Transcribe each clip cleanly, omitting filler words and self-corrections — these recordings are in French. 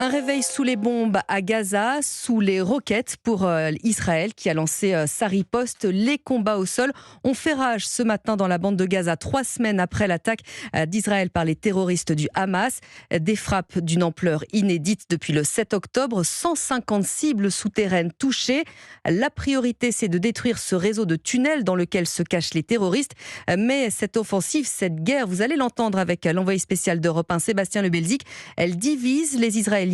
Un réveil sous les bombes à Gaza, sous les roquettes pour Israël qui a lancé sa riposte. Les combats au sol ont fait rage ce matin dans la bande de Gaza, 3 semaines après l'attaque d'Israël par les terroristes du Hamas. Des frappes d'une ampleur inédite depuis le 7 octobre, 150 cibles souterraines touchées. La priorité, c'est de détruire ce réseau de tunnels dans lequel se cachent les terroristes. Mais cette offensive, cette guerre, vous allez l'entendre avec l'envoyé spécial d'Europe 1, Sébastien Le Belzic, elle divise les Israéliens.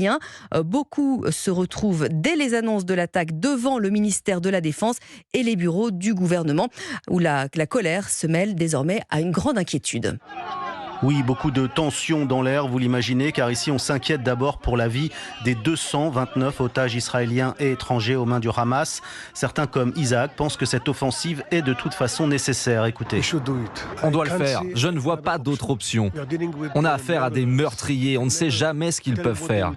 Beaucoup se retrouvent dès les annonces de l'attaque devant le ministère de la Défense et les bureaux du gouvernement, où la colère se mêle désormais à une grande inquiétude. Oui, beaucoup de tensions dans l'air, vous l'imaginez, car ici on s'inquiète d'abord pour la vie des 229 otages israéliens et étrangers aux mains du Hamas. Certains, comme Isaac, pensent que cette offensive est de toute façon nécessaire. Écoutez. On doit le faire. Je ne vois pas d'autre option. On a affaire à des meurtriers. On ne sait jamais ce qu'ils peuvent faire.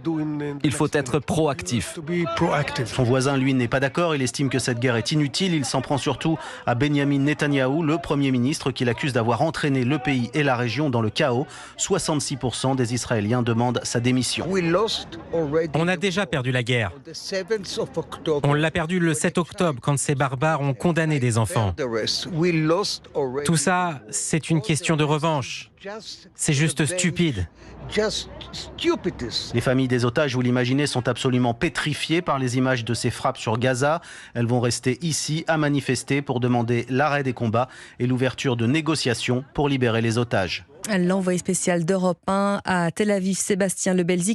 Il faut être proactif. Son voisin, lui, n'est pas d'accord. Il estime que cette guerre est inutile. Il s'en prend surtout à Benyamin Netanyahou, le Premier ministre, qu'il accuse d'avoir entraîné le pays et la région dans le chaos. 66% des Israéliens demandent sa démission. On a déjà perdu la guerre. On l'a perdu le 7 octobre quand ces barbares ont condamné des enfants. Tout ça, c'est une question de revanche. C'est juste stupide. Les familles des otages, vous l'imaginez, sont absolument pétrifiées par les images de ces frappes sur Gaza. Elles vont rester ici à manifester pour demander l'arrêt des combats et l'ouverture de négociations pour libérer les otages. L'envoyé spécial d'Europe 1 à Tel Aviv, Sébastien Le Belzic.